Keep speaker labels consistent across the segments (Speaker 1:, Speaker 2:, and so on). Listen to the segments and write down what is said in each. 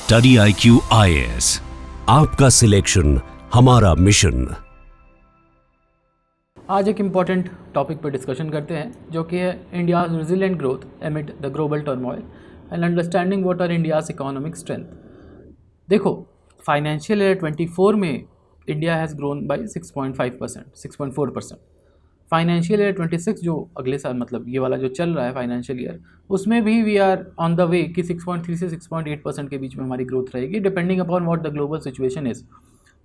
Speaker 1: Study IQ IAS, आपका selection हमारा mission.
Speaker 2: आज एक इम्पॉर्टेंट टॉपिक पर डिस्कशन करते हैं जो कि है India's resilient growth amid the global turmoil and understanding what are India's economic strength. देखो, फाइनेंशियल ईयर 24 में India has grown by 6.5%, 6.4%। Financial year 26 जो अगले साल मतलब ये वाला जो चल रहा है फाइनेंशियल ईयर, उसमें भी we are on the way कि 6.3 से 6.8% के बीच में हमारी ग्रोथ रहेगी, depending upon what the global situation is.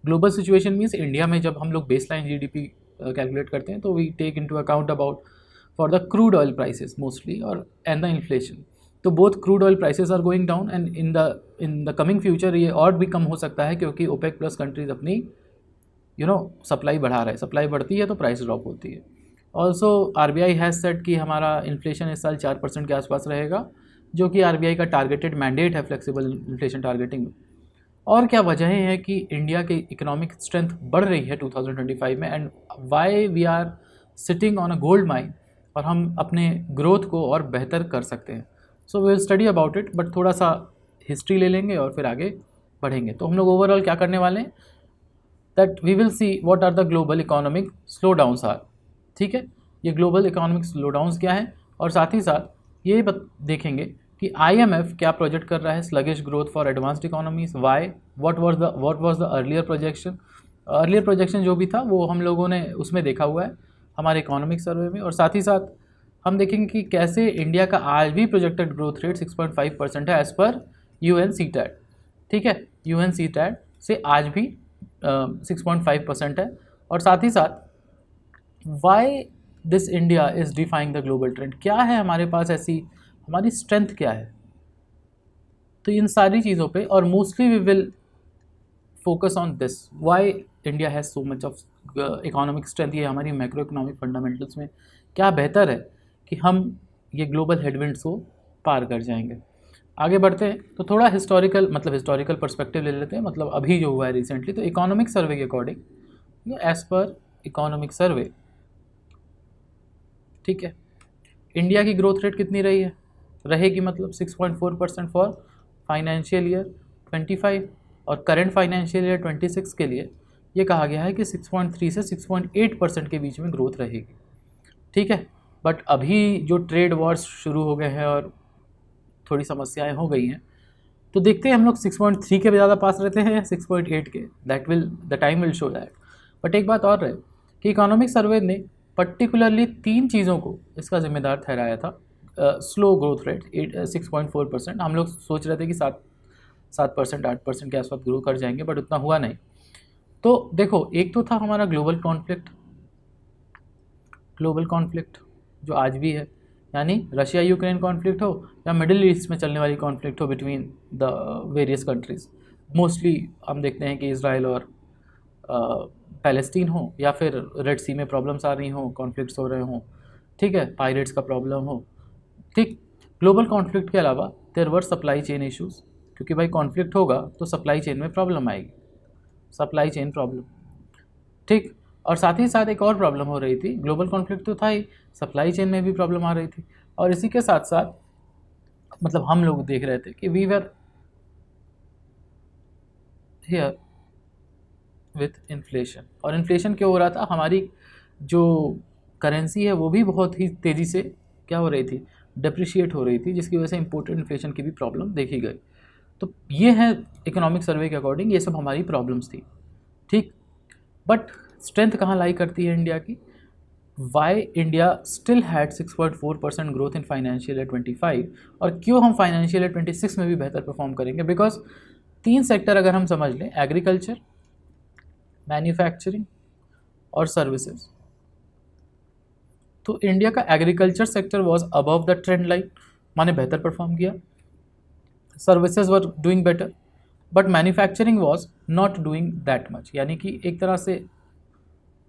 Speaker 2: Global situation means India में जब हम लोग बेसलाइन जीडीपी कैलकुलेट करते हैं तो we take into account about for the crude oil prices mostly और एंड द इन्फ्लेशन। तो both crude oil prices are going down and in the coming future ये और भी कम हो सकता है क्योंकि ओपेक प्लस कंट्रीज अपनी सप्लाई बढ़ा रहा है। सप्लाई बढ़ती है तो प्राइस ड्रॉप होती है। ऑल्सो आरबीआई हैज़ सेट कि हमारा इन्फ्लेशन इस साल 4% के आसपास रहेगा, जो कि आरबीआई का टारगेटेड मैंडेट है फ्लेक्सिबल इन्फ्लेशन टारगेटिंग में। और क्या वजह है कि इंडिया की इकोनॉमिक स्ट्रेंथ बढ़ रही है 2025 में and why we are sitting on a gold mine, और हम अपने ग्रोथ को और बेहतर कर सकते हैं। So we will study about it, but थोड़ा सा हिस्ट्री ले लेंगे और फिर आगे बढ़ेंगे। तो हम लोग ओवरऑल क्या करने वाले हैं, that we will see what are the global economic slow downs are. ठीक है, ये ग्लोबल इकोनॉमिक स्लो डाउन्स क्या है, और साथ ही साथ ये देखेंगे कि IMF क्या प्रोजेक्ट कर रहा है sluggish growth for advanced economies, why, what was the earlier projection. Earlier projection जो भी था वो हम लोगों ने उसमें देखा हुआ है हमारे इकोनॉमिक सर्वे में। और साथ ही साथ हम देखेंगे कि कैसे इंडिया का आज भी प्रोजेक्टेड ग्रोथ रेट 6.5% है एज़ पर UNCTAD। ठीक है, UNCTAD से आज भी 6.5% है। और साथ ही साथ why this India is defying the global trend, क्या है हमारे पास ऐसी, हमारी स्ट्रेंथ क्या है। तो इन सारी चीज़ों पे और mostly we will focus on this, why India has so much of economic strength. ये हमारी मैक्रो इकोनॉमिक फंडामेंटल्स में क्या बेहतर है कि हम ये ग्लोबल हेडविंड्स को पार कर जाएंगे। आगे बढ़ते हैं तो थोड़ा हिस्टोरिकल पर्सपेक्टिव ले लेते हैं, मतलब अभी जो हुआ है रिसेंटली। तो इकोनॉमिक सर्वे के अकॉर्डिंग एज़ पर इकोनॉमिक सर्वे, ठीक है, इंडिया की ग्रोथ रेट कितनी रही है, रहेगी मतलब 6.4% फॉर फाइनेंशियल ईयर 25 और करेंट फाइनेंशियल ईयर 26 के लिए ये कहा गया है कि 6.3 से 6.8% के बीच में ग्रोथ रहेगी। ठीक है, बट अभी जो ट्रेड वॉर्स शुरू हो गए हैं और थोड़ी समस्याएं हो गई हैं, तो देखते हैं हम लोग 6.3 के ज़्यादा पास रहते हैं या 6.8 के, the time will show that. But एक बात और रहे कि इकोनॉमिक सर्वे ने पर्टिकुलरली 3 चीज़ों को इसका जिम्मेदार ठहराया था स्लो ग्रोथ रेट 6.4%। हम लोग सोच रहे थे कि 7%, 8% के आसपास ग्रो कर जाएंगे, बट उतना हुआ नहीं। तो देखो, एक तो था हमारा ग्लोबल कॉन्फ्लिक्ट जो आज भी है, यानी रशिया यूक्रेन कॉन्फ्लिक्ट हो या मिडिल ईस्ट में चलने वाली कॉन्फ्लिक्ट हो between the various countries. Mostly हम देखते हैं कि इजराइल और पैलेस्टीन हो, या फिर रेड सी में प्रॉब्लम्स आ रही हों, कॉन्फ्लिक्ट्स हो रहे हों, ठीक है, पायरेट्स का प्रॉब्लम हो। ठीक, ग्लोबल कॉन्फ्लिक्ट के अलावा there were supply chain issues, क्योंकि भाई कॉन्फ्लिक्ट होगा तो सप्लाई चेन में प्रॉब्लम आएगी, सप्लाई चेन प्रॉब्लम। ठीक, और साथ ही साथ एक और प्रॉब्लम हो रही थी, ग्लोबल कॉन्फ्लिक्ट तो था ही, सप्लाई चेन में भी प्रॉब्लम आ रही थी। और इसी के साथ साथ मतलब हम लोग देख रहे थे कि we were here with inflation. और इन्फ्लेशन क्यों हो रहा था, हमारी जो करेंसी है वो भी बहुत ही तेज़ी से क्या हो रही थी, डिप्रिशिएट हो रही थी, जिसकी वजह से इम्पोर्टेड इन्फ्लेशन की भी प्रॉब्लम देखी गई। तो ये है इकोनॉमिक सर्वे के अकॉर्डिंग, ये सब हमारी प्रॉब्लम्स थी। ठीक, बट स्ट्रेंथ कहाँ लाई करती है इंडिया की, why India still had 6.4% growth in financial year 25, और क्यों हम फाइनेंशियल ईयर 26 में भी बेहतर परफॉर्म करेंगे। बिकॉज 3 सेक्टर अगर हम समझ लें, एग्रीकल्चर, मैन्युफैक्चरिंग और सर्विसेज, तो इंडिया का agriculture sector was above the trend line, माने बेहतर परफॉर्म किया। Services were doing better, but manufacturing was not doing that much, यानी कि एक तरह से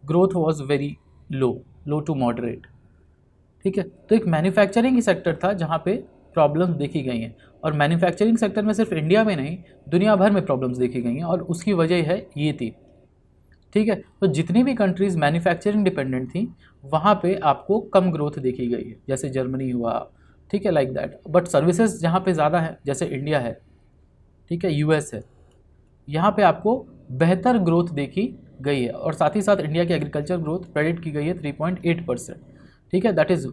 Speaker 2: growth was very low to moderate. ठीक है, तो एक मैन्युफैक्चरिंग ही सेक्टर था जहाँ पे प्रॉब्लम्स देखी गई हैं, और मैन्युफैक्चरिंग सेक्टर में सिर्फ इंडिया में नहीं दुनिया भर में प्रॉब्लम्स देखी गई हैं, और उसकी वजह है ये थी। ठीक है, तो जितनी भी कंट्रीज़ मैन्युफैक्चरिंग डिपेंडेंट थी वहाँ पे आपको कम ग्रोथ देखी गई है, जैसे जर्मनी हुआ, ठीक है, लाइक दैट। बट सर्विसेज जहाँ पे ज़्यादा है, जैसे इंडिया है, ठीक है, यूएस है, यहाँ पे आपको बेहतर ग्रोथ देखी गई है और साथ ही साथ इंडिया की एग्रीकल्चर ग्रोथ प्रेडिक्ट की गई है 3.8%। ठीक है, that is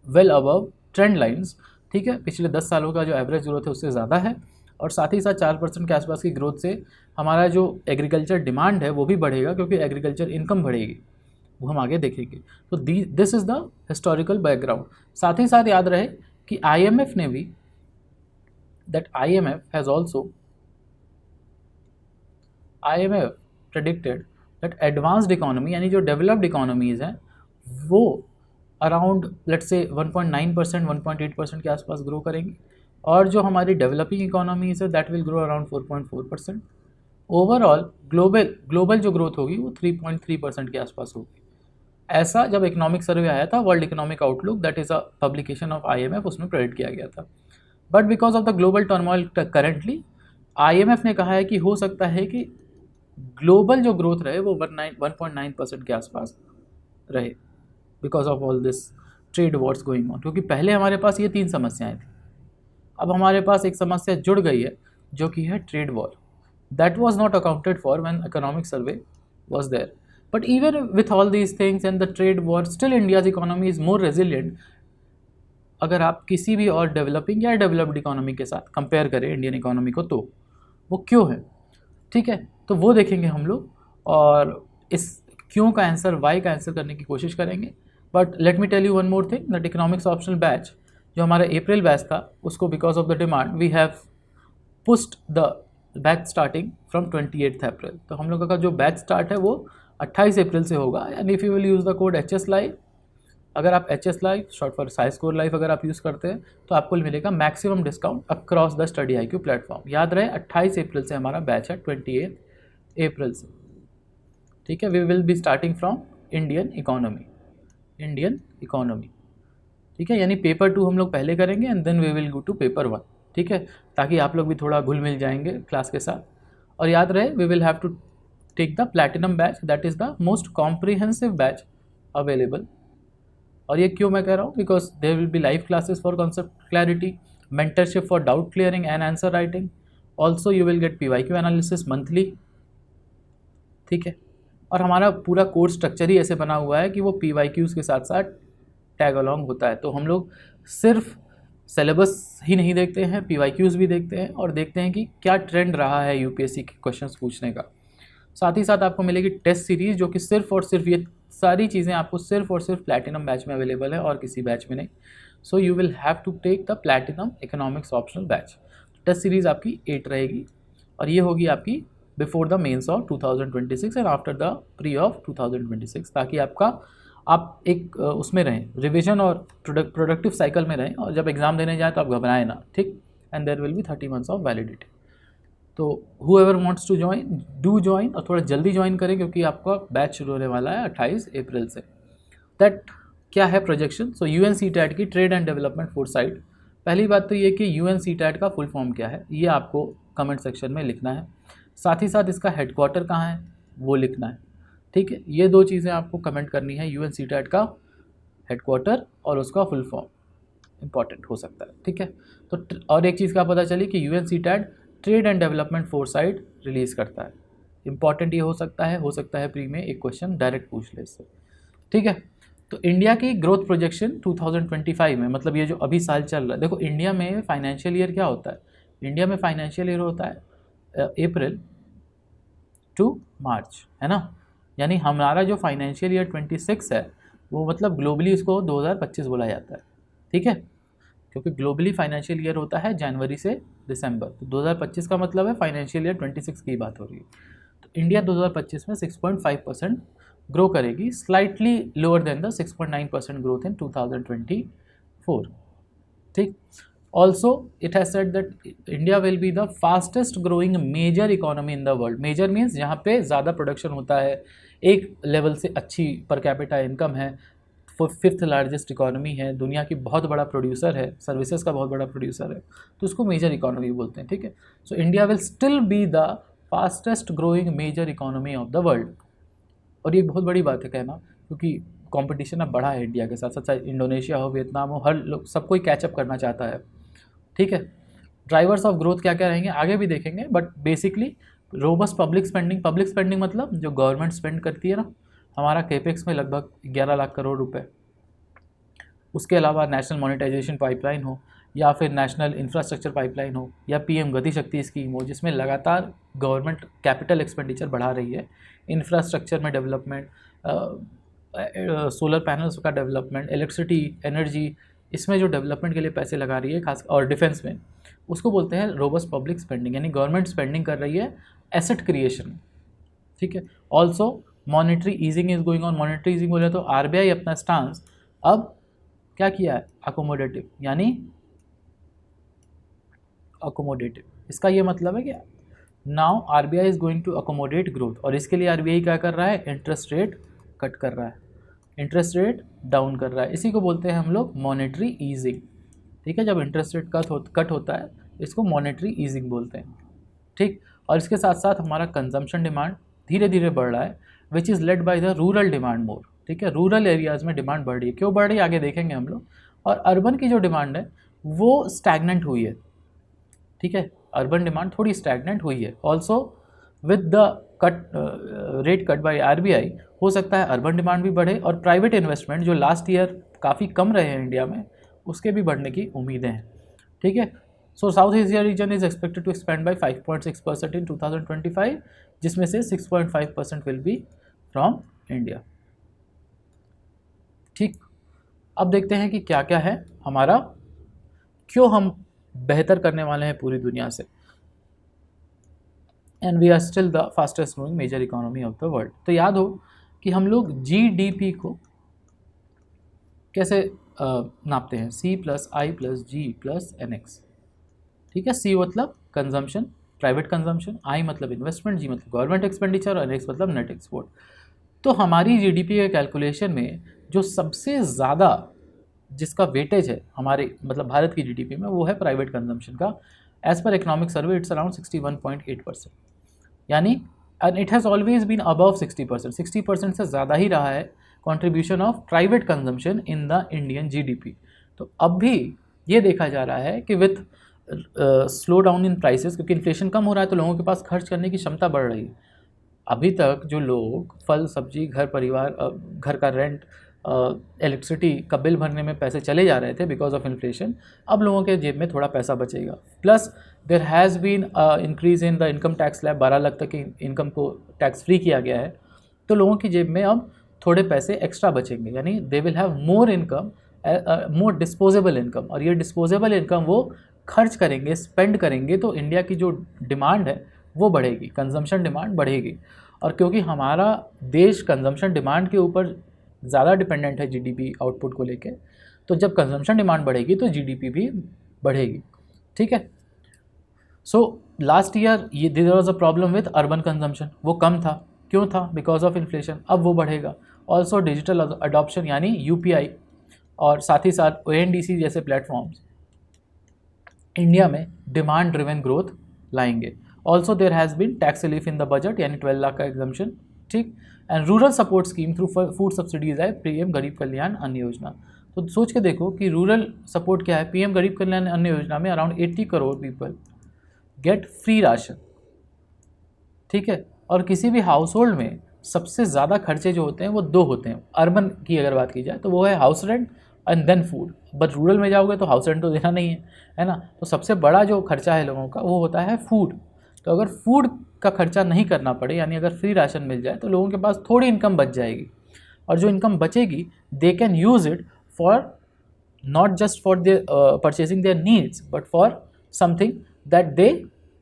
Speaker 2: well above trend lines. ठीक है, पिछले 10 सालों का जो एवरेज ग्रोथ है उससे ज़्यादा है और साथ ही साथ 4% के आसपास की ग्रोथ से हमारा जो एग्रीकल्चर डिमांड है वो भी बढ़ेगा क्योंकि एग्रीकल्चर इनकम बढ़ेगी, वो हम आगे देखेंगे। तो this is the historical background. साथ ही साथ याद रहे कि IMF ने भी IMF predicted that advanced economy यानी जो डेवलप्ड इकोनॉमीज हैं वो अराउंड लेट्स से 1.9% 1.8% के आसपास ग्रो करेंगी और जो हमारी डेवलपिंग इकोनॉमीज है that will grow around 4.4%। Overall global जो ग्रोथ होगी वो 3.3% के आसपास होगी। ऐसा जब इकोनॉमिक सर्वे आया था, world economic outlook that is a publication of IMF, उसमें प्रेडिक्ट किया गया था। But because of the global turmoil currently IMF ने कहा है कि हो सकता है कि ग्लोबल जो ग्रोथ रहे वो 1.9% के आसपास रहे because of all this trade Wars going on. क्योंकि पहले हमारे पास ये 3 समस्याएं थी, अब हमारे पास एक समस्या जुड़ गई है जो कि है trade war. That was not accounted for when economic survey was there, but even with all these things and the trade war still India's economy is more resilient. अगर आप किसी भी और डेवलपिंग या डेवलप्ड इकोनॉमी के साथ compare करें Indian economy को तो वो क्यों है। ठीक है, तो वो देखेंगे हम लोग और इस क्यों का आंसर, वाई का आंसर करने की कोशिश करेंगे। But let me tell you one more thing, that economics optional batch जो हमारा अप्रैल बैच था उसको because of the demand we have pushed the batch starting from 28 April. तो हम लोगों का जो बैच स्टार्ट है वो 28 अप्रैल से होगा। And if you will use the code HS Live, अगर आप HS Live short for Sai score live अगर आप यूज़ करते हैं तो आपको मिलेगा maximum discount across the study IQ platform. याद रहे 28 अप्रैल से हमारा बैच है 28 अप्रैल से। ठीक है, we will be starting from Indian economy. ठीक है, यानी पेपर 2 हम लोग पहले करेंगे and then we will go to paper 1। ठीक है, ताकि आप लोग भी थोड़ा घुल मिल जाएंगे क्लास के साथ। और याद रहे we will have to take the platinum batch, that is the most comprehensive batch available. और ये क्यों मैं कह रहा हूँ, because there will be live classes for concept clarity, mentorship for doubt clearing and answer writing, also you will get PYQ analysis monthly. ठीक है, और हमारा पूरा कोर्स स्ट्रक्चर ही ऐसे बना हुआ है कि वो PYQs के साथ साथ टैग अलॉन्ग होता है। तो हम लोग सिर्फ सिलेबस ही नहीं देखते हैं, PYQs भी देखते हैं और देखते हैं कि क्या ट्रेंड रहा है UPSC के क्वेश्चंस पूछने का। साथ ही साथ आपको मिलेगी टेस्ट सीरीज़ जो कि सिर्फ और सिर्फ ये सारी चीज़ें आपको सिर्फ और सिर्फ प्लैटिनम बैच में अवेलेबल है और किसी बैच में नहीं। So you will have to take the platinum economics optional batch. Test series आपकी 8 रहेगी और ये होगी आपकी before the mains of 2026 and after the pre of 2026, ताकि आप एक उसमें रहें, रिविजन और प्रोडक्टिव साइकिल में रहें और जब एग्ज़ाम देने जाए तो आप घबराएं ना। ठीक, and there will be 30 months of validity. तो whoever wants to join do join और थोड़ा जल्दी ज्वाइन करें क्योंकि आपका बैच शुरू होने वाला है 28 अप्रैल से। दैट क्या है प्रोजेक्शन। सो UNCTAD की ट्रेड एंड डेवलपमेंट फोरसाइट। पहली बात तो ये कि UNCTAD का फुल फॉर्म क्या है ये आपको कमेंट सेक्शन में लिखना है। साथ ही साथ इसका हेडक्वार्टर कहाँ है वो लिखना है। ठीक है, ये 2 चीज़ें आपको कमेंट करनी है, UNCTAD का हेडक्वार्टर और उसका फुल फॉर्म इंपॉर्टेंट हो सकता है। ठीक है, तो और एक चीज़ का पता चली कि UNCTAD trade and development foresight release करता है। इंपॉर्टेंट ये हो सकता है प्री में एक क्वेश्चन डायरेक्ट पूछ ले इससे। ठीक है, तो इंडिया की ग्रोथ प्रोजेक्शन 2025 में, मतलब ये जो अभी साल चल रहा है, देखो इंडिया में फाइनेंशियल ईयर क्या होता है, इंडिया में फाइनेंशियल ईयर होता है अप्रैल टू मार्च, है ना। यानी हमारा जो फाइनेंशियल ईयर 26 है वो मतलब ग्लोबली इसको 2025 बोला जाता है। ठीक है, क्योंकि ग्लोबली फाइनेंशियल ईयर होता है जनवरी से दिसंबर, तो 2025 का मतलब है फाइनेंशियल ईयर 26 की बात हो रही है। तो इंडिया 2025 में 6.5% ग्रो करेगी, slightly lower than the 6.9% growth in 2024। ठीक, also it has said that India will be the fastest growing major economy in the world. Major means जहाँ पे ज़्यादा प्रोडक्शन होता है, एक लेवल से अच्छी पर कैपिटा इनकम है, 5th लार्जेस्ट इकोनॉमी है, दुनिया की बहुत बड़ा प्रोड्यूसर है, सर्विसेज का बहुत बड़ा प्रोड्यूसर है, तो उसको मेजर इकोनॉमी बोलते हैं। ठीक है, so India will still be the fastest growing major economy of the world. और ये बहुत बड़ी बात है कहना, क्योंकि कंपटीशन अब बढ़ा है इंडिया के साथ साथ, चाहे इंडोनेशिया हो, वियतनाम हो, हर लोग सब कोई कैचअप करना चाहता है। ठीक है, ड्राइवर्स ऑफ ग्रोथ क्या क्या रहेंगे आगे भी देखेंगे, but basically robust public spending मतलब जो गवर्नमेंट स्पेंड करती है ना, हमारा केपेक्स में लगभग 11 लाख करोड़ रुपए। उसके अलावा नेशनल मोनेटाइजेशन पाइपलाइन हो, या फिर नेशनल इंफ्रास्ट्रक्चर पाइपलाइन हो, या पीएम गति शक्ति स्कीम हो, जिसमें लगातार गवर्नमेंट कैपिटल एक्सपेंडिचर बढ़ा रही है इंफ्रास्ट्रक्चर में डेवलपमेंट, सोलर पैनल्स का डेवलपमेंट, इलेक्ट्रिसिटी एनर्जी, इसमें जो डेवलपमेंट के लिए पैसे लगा रही है खास, और डिफेंस में, उसको बोलते हैं रोबस्ट पब्लिक स्पेंडिंग, यानी गवर्नमेंट स्पेंडिंग कर रही है एसेट क्रिएशन। ठीक है। Also monetary easing is going on. Monetary easing बोले तो आरबीआई अपना स्टांस अब क्या किया है, अकोमोडेटिव, यानी अकोमोडेटिव, इसका ये मतलब है कि now RBI is going to accommodate growth, और इसके लिए आरबीआई क्या कर रहा है, इंटरेस्ट रेट कट कर रहा है, इंटरेस्ट रेट डाउन कर रहा है। इसी को बोलते हैं हम लोग मॉनेटरी ईजिंग। ठीक है, जब इंटरेस्ट रेट कट होता है इसको मॉनेटरी ईजिंग बोलते हैं। ठीक, और इसके साथ साथ हमारा कंजम्पशन डिमांड धीरे धीरे बढ़ रहा है, which is led by the rural demand more. ठीक है, रूरल एरियाज़ में डिमांड बढ़ रही है, क्यों बढ़ रही है आगे देखेंगे हम लोग। और अर्बन की जो डिमांड है वो स्टैगनेंट हुई है। ठीक है, अर्बन डिमांड थोड़ी स्टैगनेंट हुई है। Also with the rate cut by RBI हो सकता है अर्बन डिमांड भी बढ़े, और प्राइवेट इन्वेस्टमेंट जो लास्ट ईयर काफ़ी कम रहे हैं इंडिया में, उसके भी बढ़ने की उम्मीदें हैं। ठीक है, so South Asia region is expected to expand by 5.6% in 2025, जिसमें से 6.5% विल बी फ्रॉम इंडिया। ठीक, अब देखते हैं कि क्या क्या है हमारा, क्यों हम बेहतर करने वाले हैं पूरी दुनिया से, and we are still the fastest growing major economy of the world. तो याद हो कि हम लोग जीडीपी को कैसे नापते हैं, C+I+G+NX। ठीक है, C मतलब कंजम्पशन, प्राइवेट कंजम्पशन, I मतलब इन्वेस्टमेंट, G मतलब गवर्नमेंट एक्सपेंडिचर, और NX मतलब नेट एक्सपोर्ट। तो हमारी जीडीपी के कैलकुलेशन में जो सबसे ज़्यादा जिसका वेटेज है हमारे मतलब भारत की जीडीपी में, वो है प्राइवेट कंजम्पशन का। एज पर इकोनॉमिक सर्वे इट्स अराउंड 61.8%, यानी and it has always been above 60%, 60% से ज़्यादा ही रहा है contribution of private consumption in the Indian GDP. तो अब भी ये देखा जा रहा है कि with slow down in prices, क्योंकि इन्फ्लेशन कम हो रहा है तो लोगों के पास खर्च करने की क्षमता बढ़ रही है। अभी तक जो लोग फल सब्जी, घर परिवार, घर का रेंट, इलेक्ट्रिसिटी का बिल भरने में पैसे चले जा रहे थे बिकॉज ऑफ इन्फ्लेशन, अब लोगों के जेब में थोड़ा पैसा बचेगा। Plus there has been increase in the income tax slab, 12 lakh तक की इनकम को टैक्स फ्री किया गया है, तो लोगों की जेब में अब थोड़े पैसे एक्स्ट्रा बचेंगे, यानी they will have more income, more disposable income, और ये डिस्पोजेबल इनकम वो खर्च करेंगे, स्पेंड करेंगे, तो इंडिया की जो डिमांड है वो बढ़ेगी, कंजम्पशन डिमांड बढ़ेगी। और क्योंकि हमारा देश कंजम्पशन डिमांड के ऊपर ज़्यादा डिपेंडेंट है जीडीपी आउटपुट को लेके, तो जब कंजम्पशन डिमांड बढ़ेगी तो जीडीपी भी बढ़ेगी। ठीक है, सो लास्ट ईयर ये there was a problem with urban consumption, वो कम था, क्यों था, बिकॉज ऑफ इन्फ्लेशन, अब वो बढ़ेगा। ऑल्सो डिजिटल अडॉप्शन यानी यूपीआई, और साथ ही साथ ओएनडीसी जैसे प्लेटफॉर्म्स इंडिया में डिमांड ड्रिवन ग्रोथ लाएंगे। Also there has been tax relief in the budget, यानी 12 लाख का एग्जम्पशन। ठीक, and rural support scheme through food subsidies है पीएम गरीब कल्याण अन्न योजना। तो सोच के देखो कि रूरल सपोर्ट क्या है, पीएम गरीब कल्याण अन्न योजना में around 80 crore people get free ration. ठीक है, और किसी भी हाउस होल्ड में सबसे ज़्यादा खर्चे जो होते हैं वो दो होते हैं। अर्बन की अगर बात की जाए तो वो है house rent and then food, but rural में जाओगे तो हाउस रेंट तो देना नहीं है ना। तो सबसे बड़ा जो खर्चा है लोगों का वो होता है फूड। तो अगर फूड का खर्चा नहीं करना पड़े, यानी अगर फ्री राशन मिल जाए, तो लोगों के पास थोड़ी इनकम बच जाएगी, और जो इनकम बचेगी they can use it for not just for their purchasing their needs, but for something that they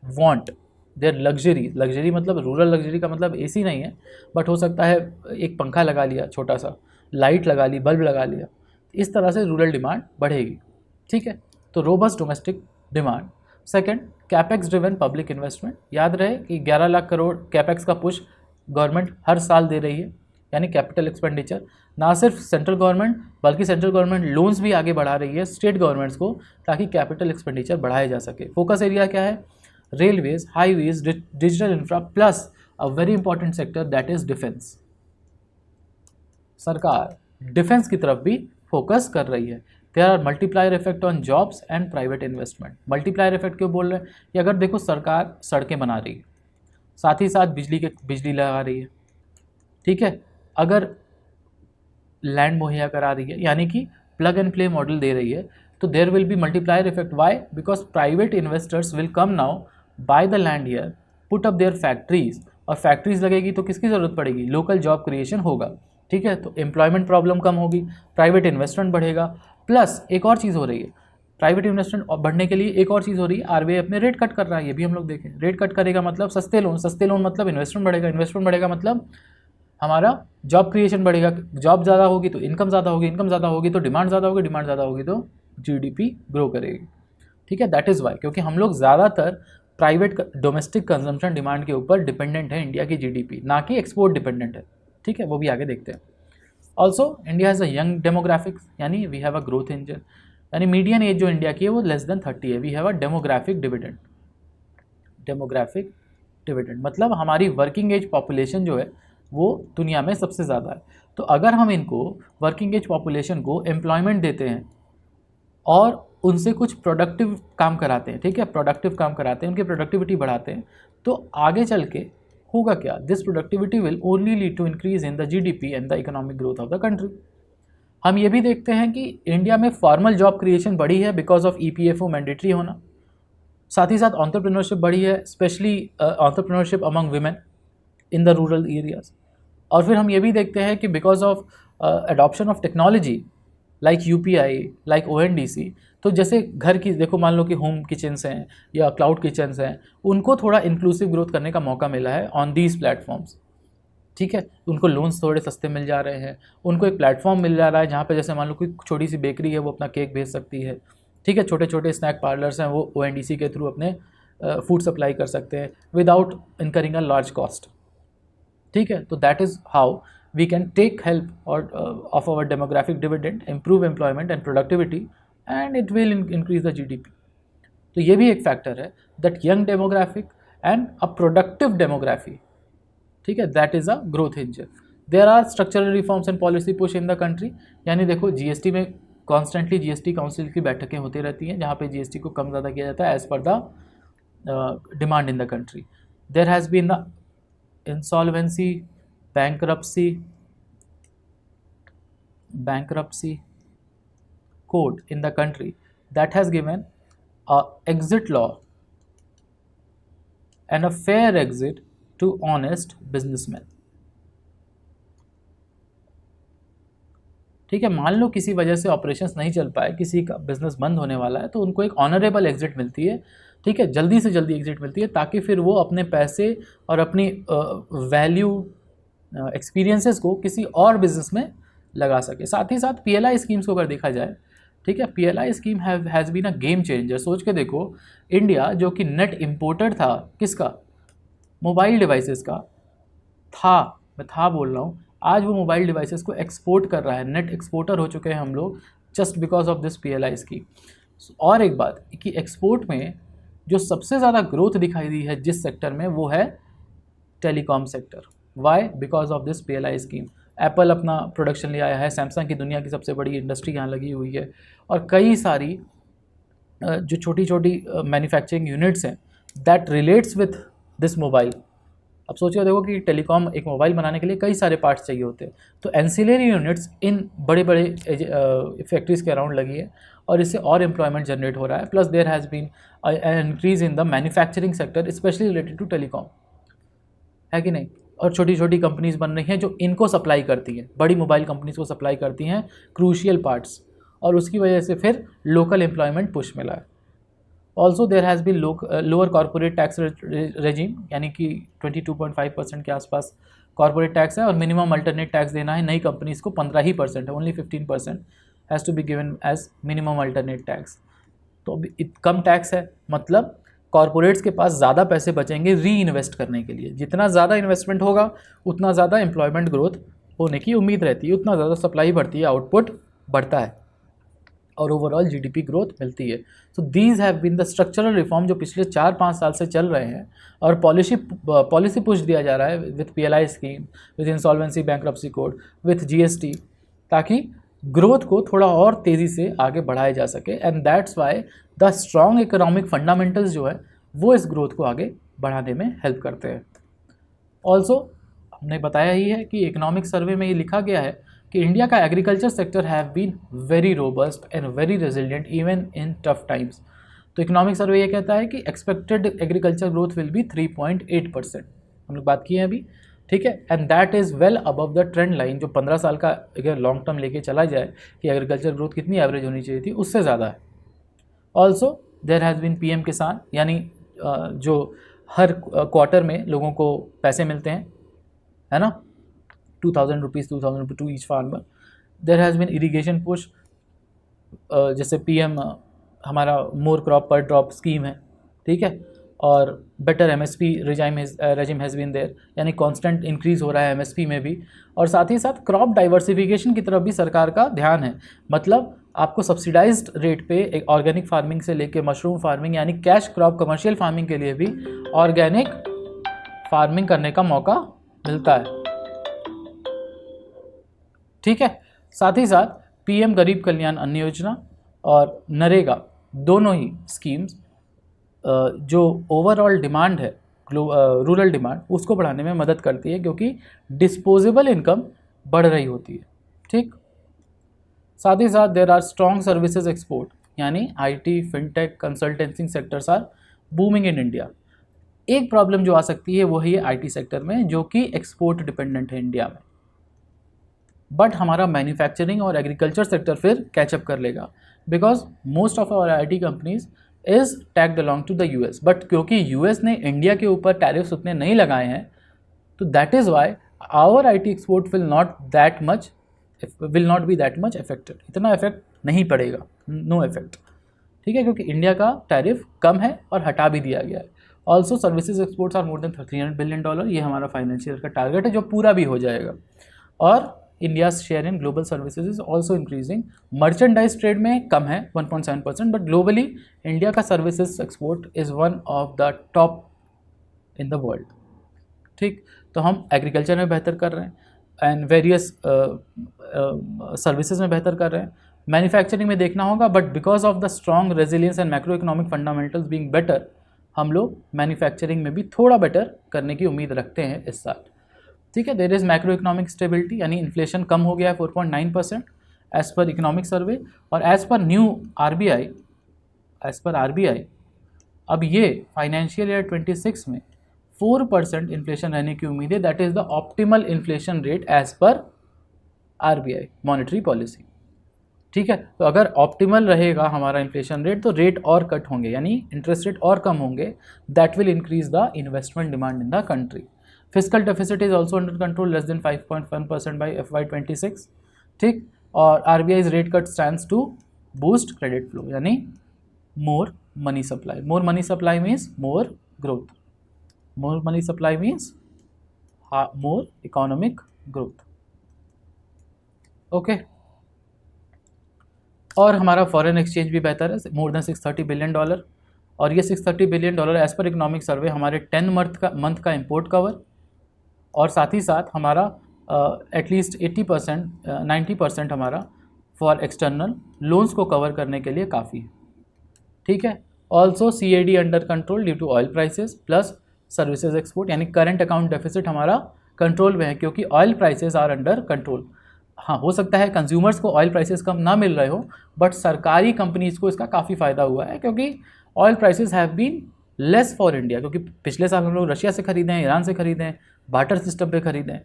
Speaker 2: want, their luxury मतलब रूरल लग्जरी का मतलब एसी नहीं है, बट हो सकता है एक पंखा लगा लिया, छोटा सा लाइट लगा ली, बल्ब लगा लिया, इस तरह से रूरल डिमांड बढ़ेगी। ठीक है, तो robust domestic demand. Second, capex driven public investment. याद रहे कि 11 लाख करोड़ कैपेक्स का पुश गवर्नमेंट हर साल दे रही है, यानी कैपिटल एक्सपेंडिचर। ना सिर्फ सेंट्रल गवर्नमेंट बल्कि सेंट्रल गवर्नमेंट लोन्स भी आगे बढ़ा रही है स्टेट गवर्नमेंट्स को, ताकि कैपिटल एक्सपेंडिचर बढ़ाया जा सके। फोकस एरिया क्या है, railways, highways, digital infra, plus a very important sector that is defence. सरकार डिफेंस की तरफ भी फोकस कर रही है। There are multiplier effect on jobs and private investment. Multiplier effect क्यों बोल रहे हैं कि अगर देखो सरकार सड़कें बना रही है, साथ ही साथ बिजली लगा रही है, ठीक है, अगर लैंड मुहैया करा रही है, यानी कि प्लग एंड प्ले मॉडल दे रही है, तो there will be multiplier effect. Why? Because private investors will come now, buy the land here, put up their factories, और फैक्ट्रीज लगेगी तो किसकी ज़रूरत पड़ेगी? लोकल जॉब क्रिएशन होगा, ठीक है, तो एम्प्लॉयमेंट प्रॉब्लम कम होगी, प्राइवेट इन्वेस्टमेंट बढ़ेगा। प्लस एक और चीज़ हो रही है, प्राइवेट इन्वेस्टमेंट बढ़ने के लिए एक और चीज़ हो रही है, आरबीआई अपने रेट कट कर रहा है, ये भी हम लोग देखें। रेट कट करेगा मतलब सस्ते लोन मतलब इन्वेस्टमेंट बढ़ेगा, इन्वेस्टमेंट बढ़ेगा मतलब हमारा जॉब क्रिएशन बढ़ेगा, जॉब ज़्यादा होगी तो इनकम ज़्यादा होगी, इनकम ज़्यादा होगी तो डिमांड ज़्यादा होगी, डिमांड ज़्यादा होगी तो जीडीपी ग्रो करेगी, ठीक है। दैट इज़ वाई, क्योंकि हम लोग ज़्यादातर प्राइवेट डोमेस्टिक कंजम्पशन डिमांड के ऊपर डिपेंडेंट है, इंडिया की जीडीपी, ना कि एक्सपोर्ट डिपेंडेंट है, ठीक है, वो भी आगे देखते हैं। Also India has a young demographics, यानी we have a growth engine, यानी मीडियन एज जो इंडिया की है वो लेस देन 30 है। We have a demographic dividend, demographic dividend मतलब हमारी वर्किंग एज पॉपुलेशन जो है वो दुनिया में सबसे ज़्यादा है। तो अगर हम इनको वर्किंग एज पॉपुलेशन को एम्प्लॉयमेंट देते हैं और उनसे कुछ प्रोडक्टिव काम कराते हैं, ठीक है, प्रोडक्टिव काम कराते हैं, उनकी प्रोडक्टिविटी बढ़ाते हैं, तो आगे चल के होगा क्या? This productivity will only lead to increase in the GDP and the economic growth of the country. हम ये भी देखते हैं कि इंडिया में फॉर्मल जॉब क्रिएशन बढ़ी है बिकॉज ऑफ ईपीएफओ मैंडेटरी होना, साथ ही साथ एंटरप्रेन्योरशिप बढ़ी है, specially entrepreneurship among women in the rural areas. और फिर हम ये भी देखते हैं कि because of adoption of technology like UPI, like ONDC, तो जैसे घर की देखो, मान लो कि होम किचन्स हैं या क्लाउड किचन्स हैं, उनको थोड़ा इंक्लूसिव ग्रोथ करने का मौका मिला है ऑन दीज प्लेटफॉर्म्स, ठीक है, उनको लोन्स थोड़े सस्ते मिल जा रहे हैं, उनको एक प्लेटफॉर्म मिल जा रहा है जहाँ पे जैसे मान लो कोई छोटी सी बेकरी है वो अपना केक भेज सकती है, ठीक है, छोटे छोटे स्नैक पार्लर्स हैं वो ओएनडीसी के थ्रू अपने फूड सप्लाई कर सकते हैं without incurring a large cost, ठीक है। तो that is how we can take help और of our demographic dividend, improve employment and productivity and it will increase the GDP. तो ये भी एक फैक्टर है that young demographic and a productive demography, ठीक है, that is a growth engine. There are structural reforms and policy push in the country, यानी देखो GST में कॉन्स्टेंटली जीएसटी काउंसिल की बैठकें होती रहती हैं जहाँ पे जीएसटी को कम ज़्यादा किया जाता है एज पर the demand in the country. There has been the insolvency, bankruptcy code in the country that has given a exit law and a fair exit to honest businessmen, ठीक है। मान लो किसी वजह से ऑपरेशंस नहीं चल पाए, किसी का बिजनेस बंद होने वाला है, तो उनको एक ऑनरेबल एग्जिट मिलती है, ठीक है, जल्दी से जल्दी एग्जिट मिलती है ताकि फिर वो अपने पैसे और अपनी वैल्यू एक्सपीरियंसेस को किसी और बिजनेस में लगा सके। साथ ही साथ पीएलआई स्कीम्स को अगर देखा जाए, ठीक है, PLI scheme has been a game changer. सोच के देखो, इंडिया जो कि नेट इम्पोर्टर था किसका? मोबाइल डिवाइसेस का मैं बोल रहा हूँ, आज वो मोबाइल डिवाइसेस को एक्सपोर्ट कर रहा है, नेट एक्सपोर्टर हो चुके हैं हम लोग just because of this PLI scheme. और एक बात कि एक्सपोर्ट में जो सबसे ज़्यादा ग्रोथ दिखाई दी है जिस सेक्टर में, वो है telecom sector. Why? Because of this PLI scheme. Apple अपना प्रोडक्शन ले आया है, सैमसंग की दुनिया की सबसे बड़ी इंडस्ट्री यहाँ लगी हुई है, और कई सारी जो छोटी छोटी मैन्युफैक्चरिंग यूनिट्स हैं that relates with this mobile. अब सोचिए देखो कि टेलीकॉम एक मोबाइल बनाने के लिए कई सारे पार्ट्स चाहिए होते हैं, तो एंसिलरी यूनिट्स इन बड़े बड़े फैक्ट्रीज़ के अराउंड लगी है और इससे और एम्प्लॉयमेंट जनरेट हो रहा है। Plus there has been an increase in the manufacturing sector specially related to telecom, है कि नहीं। और छोटी छोटी कंपनीज बन रही हैं जो इनको सप्लाई करती हैं, बड़ी मोबाइल कंपनीज को सप्लाई करती हैं क्रूशियल पार्ट्स, और उसकी वजह से फिर लोकल एम्प्लॉयमेंट पुश मिला है। Also there has been lower corporate tax regime, यानी कि 22.5% के आसपास कॉर्पोरेट टैक्स है, और मिनिमम अल्टरनेट टैक्स देना है नई कंपनीज़ को 15% है, only 15% has to be given as minimum alternate tax. तो अभी कम टैक्स है, मतलब कॉर्पोरेट्स के पास ज़्यादा पैसे बचेंगे री इन्वेस्ट करने के लिए। जितना ज़्यादा इन्वेस्टमेंट होगा उतना ज़्यादा एम्प्लॉयमेंट ग्रोथ होने की उम्मीद रहती है, उतना ज़्यादा सप्लाई बढ़ती है, आउटपुट बढ़ता है और ओवरऑल जीडीपी ग्रोथ मिलती है। So these have been the structural reform जो पिछले 4-5 साल से चल रहे हैं, और पॉलिसी पुश दिया जा रहा है with PLI scheme, with insolvency bankruptcy code, with GST, ताकि ग्रोथ को थोड़ा और तेज़ी से आगे बढ़ाया जा सके, and that's why the strong economic fundamentals जो है वो इस ग्रोथ को आगे बढ़ाने में हेल्प करते हैं। ऑल्सो हमने बताया ही है कि इकोनॉमिक सर्वे में ये लिखा गया है कि इंडिया का agriculture sector have been very robust and very resilient even in tough times. तो इकोनॉमिक सर्वे ये कहता है कि expected agriculture growth will be 3.8%, हम लोग बात किए हैं अभी, ठीक है, and that is well above the trend line, जो 15 साल का अगर लॉन्ग टर्म लेके चला जाए कि एग्रीकल्चर ग्रोथ कितनी एवरेज होनी चाहिए थी, उससे ज़्यादा है। Also there has been PM Kisan, यानी जो हर क्वार्टर में लोगों को पैसे मिलते हैं, है ना, 2,000 rupees to each farmer. There has been irrigation push, जैसे पीएम हमारा more crop per drop scheme है, ठीक है, और better MSP regime has been there, यानी कांस्टेंट इंक्रीज़ हो रहा है एमएसपी में भी, और साथ ही साथ क्रॉप डाइवर्सिफिकेशन की तरफ भी सरकार का ध्यान है। मतलब आपको सब्सिडाइज्ड रेट पे एक ऑर्गेनिक फार्मिंग से लेके मशरूम फार्मिंग यानी कैश क्रॉप कमर्शियल फार्मिंग के लिए भी ऑर्गेनिक फार्मिंग करने का मौका मिलता है, ठीक है। साथ ही साथ पीएम गरीब कल्याण अन्न योजना और नरेगा दोनों ही स्कीम्स जो ओवरऑल डिमांड है, रूरल डिमांड, उसको बढ़ाने में मदद करती है, क्योंकि डिस्पोजेबल इनकम बढ़ रही होती है, ठीक। साथ ही साथ there are strong services export, यानी IT, fintech, consultancy sectors are booming in India. एक प्रॉब्लम जो आ सकती है वो है आईटी सेक्टर में, जो कि एक्सपोर्ट डिपेंडेंट है इंडिया में, बट हमारा मैन्युफैक्चरिंग और एग्रीकल्चर सेक्टर फिर कैचअप कर लेगा, because most of our IT companies is tagged along to the US, but क्योंकि यूएस ने इंडिया के ऊपर टैरिफ्स उतने नहीं लगाए हैं, तो that is why our IT export will not be that much affected, इतना इफेक्ट नहीं पड़ेगा, नो इफेक्ट, ठीक है, क्योंकि इंडिया का टैरिफ कम है और हटा भी दिया गया है। Also services exports are more than $300 billion, ये हमारा फाइनेंशियल का टारगेट है जो पूरा भी हो जाएगा। और India's share in global services is also increasing. Merchandise trade में कम है 1.7%, बट ग्लोबली इंडिया का services export is one of the top in the world, ठीक। तो हम एग्रीकल्चर में बेहतर कर रहे हैं एंड वेरियस सर्विसेज में बेहतर कर रहे हैं, मैन्युफैक्चरिंग में देखना होगा, but because of the strong resilience and macro economic fundamentals being better, हम लोग मैन्युफैक्चरिंग में भी थोड़ा बेटर करने की उम्मीद रखते हैं इस साल, ठीक है। There is macro economic stability, यानी इन्फ्लेशन कम हो गया है 4.9% एज पर इकोनॉमिक सर्वे, और एज पर आरबीआई अब ये फाइनेंशियल ईयर 26 में 4% इन्फ्लेशन रहने की उम्मीद है। That is the optimal inflation rate as पर आरबीआई मॉनेटरी पॉलिसी, ठीक है। तो अगर ऑप्टिमल रहेगा हमारा इन्फ्लेशन रेट, तो रेट और कट होंगे, यानी इंटरेस्ट रेट और कम होंगे, that will increase the investment demand in the country. Physical deficit is also under control, less than 5.1% by FY26, ठीक। और RBI rate cut stands to boost credit flow, यानी more money supply. मोर money supply means more growth, मोर money supply means more economic growth, okay. और हमारा foreign exchange भी बेहतर है, more than $630 billion, और ये $630 बिलियन एज पर इकोनॉमिक सर्वे हमारे 10 मंथ का इंपोर्ट कवर, और साथ ही साथ हमारा एटलीस्ट 90% हमारा फॉर एक्सटर्नल लोन्स को कवर करने के लिए काफ़ी है, ठीक है। Also CAD under control due to oil prices plus services export, यानी करंट अकाउंट डेफिसिट हमारा कंट्रोल में है, क्योंकि oil prices are under control. हाँ, हो सकता है कंज्यूमर्स को ऑयल प्राइसेस कम ना मिल रहे हो, बट सरकारी कंपनीज़ को इसका काफ़ी फ़ायदा हुआ है, क्योंकि oil prices have been less for India, क्योंकि पिछले साल हम लोग रशिया से खरीदें, ईरान से खरीदें, बार्टर सिस्टम पे खरीदें,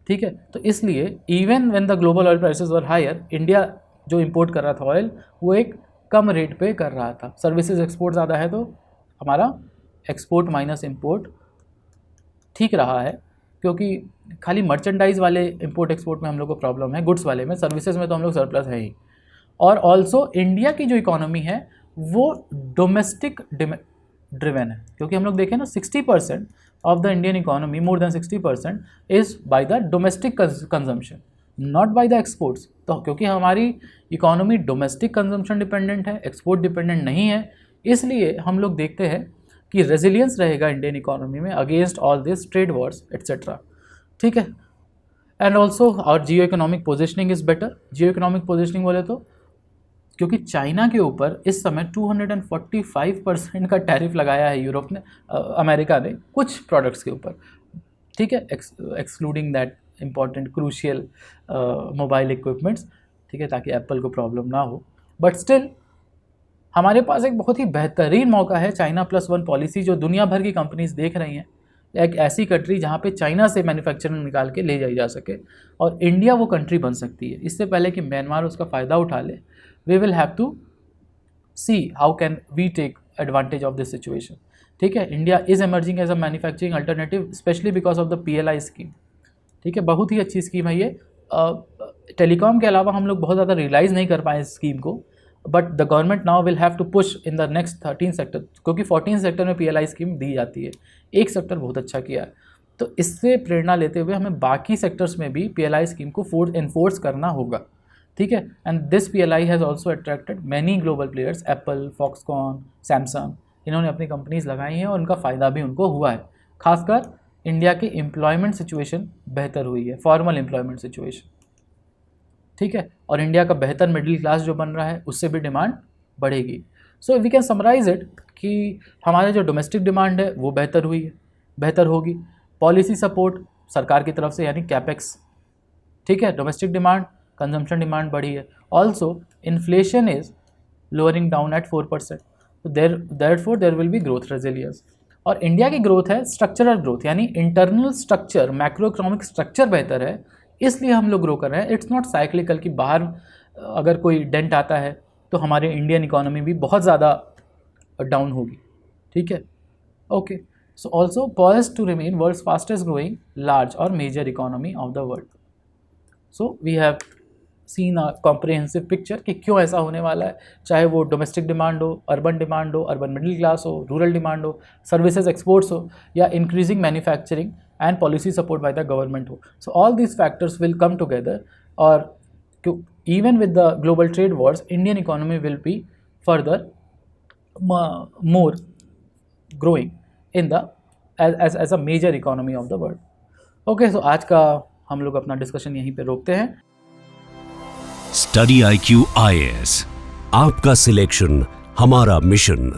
Speaker 2: ठीक है। तो इसलिए even when the global oil prices were higher, India जो इंपोर्ट कर रहा था ऑयल, वो एक कम रेट पे कर रहा था। सर्विसेज एक्सपोर्ट ज़्यादा है, तो हमारा एक्सपोर्ट माइनस इंपोर्ट ठीक रहा है, क्योंकि खाली मर्चेंडाइज वाले इंपोर्ट एक्सपोर्ट में हम लोग को प्रॉब्लम है, गुड्स वाले में, सर्विसेज में तो हम लोग सरप्लस है ही। और ऑल्सो इंडिया की जो इकोनॉमी है वो डोमेस्टिक ड्रिवन है, क्योंकि हम लोग देखें ना 60% of the Indian economy, more than 60% is by the domestic consumption, not by the exports. तो क्योंकि हमारी इकोनॉमी डोमेस्टिक कंजम्पशन डिपेंडेंट है, एक्सपोर्ट डिपेंडेंट नहीं है, इसलिए हम लोग देखते हैं कि रेजिलियंस रहेगा इंडियन इकोनॉमी में against all this trade Wars etcetera, ठीक है। एंड ऑल्सो और जियो economic positioning is better. Jio economic positioning बोले तो क्योंकि चाइना के ऊपर इस समय 245% का टैरिफ लगाया है यूरोप ने, अमेरिका ने कुछ प्रोडक्ट्स के ऊपर, ठीक है, excluding that important crucial mobile equipments, ठीक है, ताकि एप्पल को प्रॉब्लम ना हो। बट स्टिल हमारे पास एक बहुत ही बेहतरीन मौका है, चाइना प्लस वन पॉलिसी जो दुनिया भर की कंपनीज देख रही हैं, एक ऐसी कंट्री जहाँ पे चाइना से मैन्युफैक्चरिंग निकाल के ले जाई जा सके, और इंडिया वो कंट्री बन सकती है। इससे पहले कि म्यांमार उसका फ़ायदा उठा ले, we will have to see how can we take advantage of this situation, ठीक है। India is emerging as a manufacturing alternative specially because of the PLI scheme, ठीक है, बहुत ही अच्छी स्कीम है ये। टेलीकॉम के अलावा हम लोग बहुत ज़्यादा रियलाइज़ नहीं कर पाए इस स्कीम को, but the government now will have to push in the next 13 sector, क्योंकि 14 सेक्टर में PLI स्कीम दी जाती है, एक सेक्टर बहुत अच्छा किया है। तो इससे प्रेरणा लेते हुए हमें बाकी सेक्टर्स में भी PLI स्कीम को इन्फोर्स करना होगा, ठीक है। And this PLI has also attracted many global players, Apple, Foxconn, Samsung, इन्होंने अपनी कंपनीज लगाई हैं और उनका फ़ायदा भी उनको हुआ है। खासकर इंडिया की एम्प्लॉयमेंट सिचुएशन बेहतर हुई है, फॉर्मल एम्प्लॉयमेंट सिचुएशन, ठीक है, और इंडिया का बेहतर मिडिल क्लास जो बन रहा है उससे भी डिमांड बढ़ेगी। So we can summarize it कि हमारे जो डोमेस्टिक डिमांड है वो बेहतर हुई है, बेहतर होगी। पॉलिसी सपोर्ट सरकार की तरफ से यानी कैपेक्स, ठीक है, डोमेस्टिक डिमांड, कंजम्पशन डिमांड बढ़ी है। Also inflation is lowering down at 4%, तो therefore there will be growth resilience. और इंडिया की ग्रोथ है स्ट्रक्चरल ग्रोथ, यानी internal structure, macro economic structure बेहतर है, इसलिए हम लोग ग्रो कर रहे हैं। इट्स नॉट साइक्लिकल कि बाहर अगर कोई डेंट आता है तो हमारे इंडियन इकोनॉमी भी बहुत ज़्यादा डाउन होगी, ठीक है। Okay, so also poised to remain world's fastest growing large or major economy of the world. So we have seen a comprehensive picture कि क्यों ऐसा होने वाला है, चाहे वो डोमेस्टिक डिमांड हो, अर्बन मिडिल क्लास हो, रूरल डिमांड हो, सर्विसेज एक्सपोर्ट्स हो, या increasing manufacturing and policy support by the government ho. So all these factors will come together, or even with the global trade wars, Indian economy will be further more growing in the as a major economy of the world. Okay, so आज का हम लोग अपना discussion यहीं पे रोकते हैं।
Speaker 1: Study IQ IAS, आपका सिलेक्शन हमारा मिशन।